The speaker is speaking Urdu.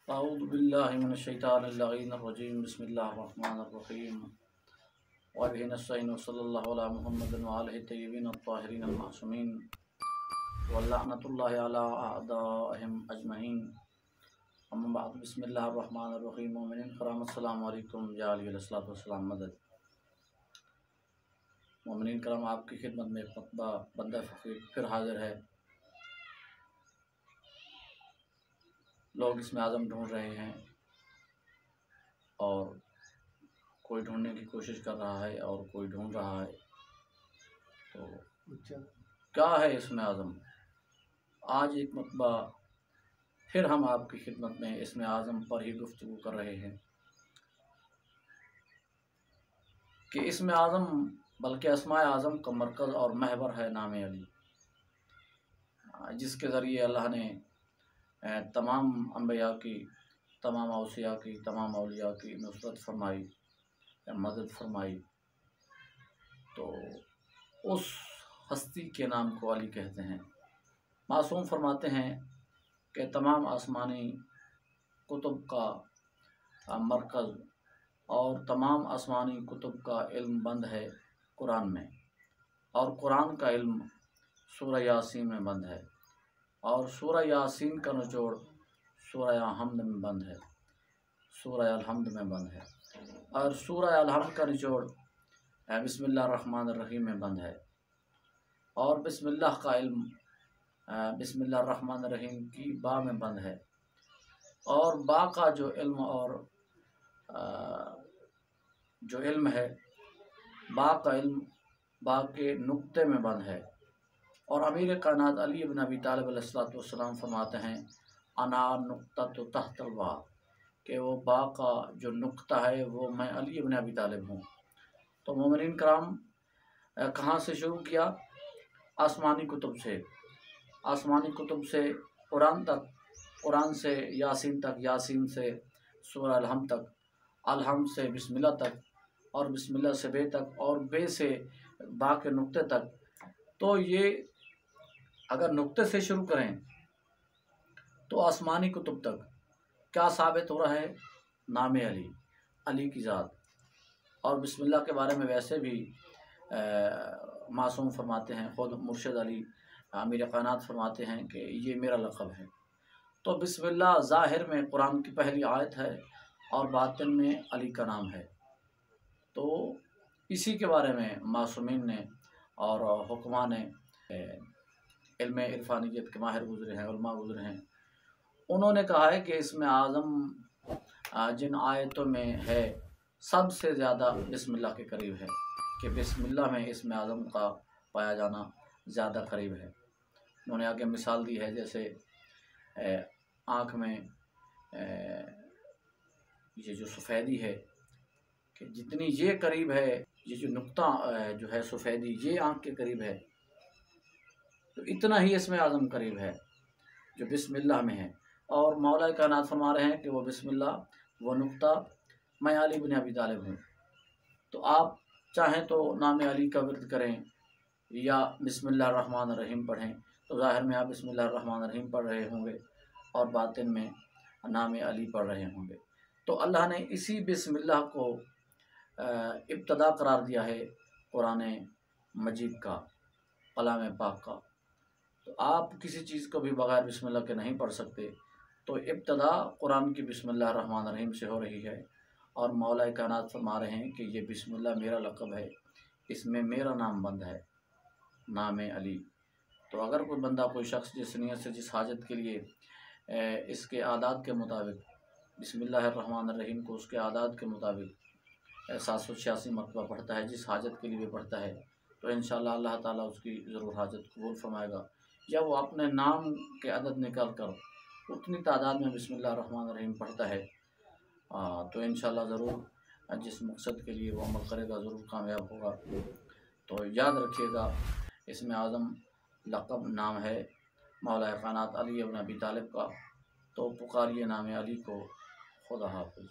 اعوذ باللہ من الشیطان اللعین الرجیم بسم اللہ الرحمن الرحیم وبہ نستعین وصلی اللہ علی محمد وآلہ الطیبین الطاہرین المعصومین ولعنۃ اللہ علی اعدائہم اجمعین اما بعد بسم اللہ الرحمن الرحیم مومنین کرام السلام علیکم یا علیہ السلام مدد۔ مومنین کرام، آپ کی خدمت میں ایک مرتبہ بندہ فقیر پھر حاضر ہے۔ لوگ اسم اعظم ڈھونڈ رہے ہیں اور کوئی ڈھونڈنے کی کوشش کر رہا ہے اور کوئی ڈھونڈ رہا ہے، تو کیا ہے اسم اعظم؟ آج ایک مرتبہ پھر ہم آپ کی خدمت میں اسم اعظم پر ہی گفتگو کر رہے ہیں کہ اسم اعظم بلکہ اسماء اعظم کا مرکز اور محور ہے نام علی، جس کے ذریعے اللہ نے تمام انبیاء کی، تمام اوصیاء کی، تمام اولیاء کی نصرت فرمائی، مدد فرمائی۔ تو اس ہستی کے نام کو علی کہتے ہیں۔ معصوم فرماتے ہیں کہ تمام آسمانی کتب کا مرکز اور تمام آسمانی کتب کا علم بند ہے قرآن میں، اور قرآن کا علم سورہ یاسین میں بند ہے، اور سورہ یاسین کا نچوڑ سورہ حمد میں بند ہے، سورہ الحمد میں بند ہے، اور سورہ الحمد کا نچوڑ بسم اللہ الرحمن الرحیم میں بند ہے، اور بسم اللہ کا علم بسم اللہ الرحمن الرحیم کی با میں بند ہے، اور با کا جو علم ہے، با کا علم با کے نقطے میں بند ہے۔ اور امیر کائنات علی بن ابی طالب علیہ السلام فرماتے ہیں انا نقطۃ تحت البا، کہ وہ با کا جو نقطہ ہے وہ میں علی بن ابی طالب ہوں۔ تو مومنین کرام، کہاں سے شروع کیا؟ آسمانی کتب سے، آسمانی کتب سے قرآن تک، قرآن سے یاسین تک، یاسین سے سورہ الحمد تک، الحمد سے بسم اللہ تک، اور بسم اللہ سے بے تک، اور بے سے با کے نقطے تک۔ تو یہ اگر نقطے سے شروع کریں تو آسمانی کتب تک کیا ثابت ہو رہا ہے؟ نام علی، علی کی ذات۔ اور بسم اللہ کے بارے میں ویسے بھی معصوم فرماتے ہیں، خود مرشد علی امیر کائنات فرماتے ہیں کہ یہ میرا لقب ہے۔ تو بسم اللہ ظاہر میں قرآن کی پہلی آیت ہے اور باطن میں علی کا نام ہے۔ تو اسی کے بارے میں معصومین نے اور حکماء نے، علم عرفانیت کے ماہر گزرے ہیں، علماء گزرے ہیں، انہوں نے کہا ہے کہ اسم اعظم جن آیتوں میں ہے سب سے زیادہ بسم اللہ کے قریب ہے، کہ بسم اللہ میں اسم اعظم کا پایا جانا زیادہ قریب ہے۔ انہوں نے آگے مثال دی ہے، جیسے آنکھ میں یہ جو سفیدی ہے، کہ جتنی یہ قریب ہے، یہ جو نقطہ جو ہے سفیدی، یہ آنکھ کے قریب ہے، تو اتنا ہی اسم اعظم قریب ہے جو بسم اللہ میں ہے۔ اور مولا کائنات فرما رہے ہیں کہ وہ بسم اللہ، وہ نقطہ میں علی بن ابی طالب ہوں۔ تو آپ چاہیں تو نام علی کا ورد کریں یا بسم اللہ الرحمن الرحیم پڑھیں، تو ظاہر میں آپ بسم اللہ الرحمن الرحیم پڑھ رہے ہوں گے اور باطن میں نام علی پڑھ رہے ہوں گے۔ تو اللہ نے اسی بسم اللہ کو ابتدا قرار دیا ہے قرآن مجید کا، کلام پاک کا۔ تو آپ کسی چیز کو بھی بغیر بسم اللہ کے نہیں پڑھ سکتے۔ تو ابتدا قرآن کی بسم اللہ الرحمن الرحیم سے ہو رہی ہے، اور مولا کائنات فرما رہے ہیں کہ یہ بسم اللہ میرا لقب ہے، اس میں میرا نام بند ہے، نام علی۔ تو اگر کوئی بندہ، کوئی شخص جس نیت سے، جس حاجت کے لیے اس کے اعداد کے مطابق بسم اللہ الرحمن الرحیم کو اس کے اعداد کے مطابق 786 مرتبہ پڑھتا ہے، جس حاجت کے لیے پڑھتا ہے، تو انشاءاللہ اللہ تعالیٰ اس کی ضرور حاجت قبول فرمائے گا۔ یا وہ اپنے نام کے عدد نکال کر اتنی تعداد میں بسم اللہ الرحمن الرحیم پڑھتا ہے، تو انشاءاللہ ضرور جس مقصد کے لیے وہ عمل کرے گا ضرور کامیاب ہوگا۔ تو یاد رکھیے گا، اسم اعظم لقب نام ہے مولا کائنات علی بن ابی طالب کا، تو پکاریے نام علی کو۔ خدا حافظ۔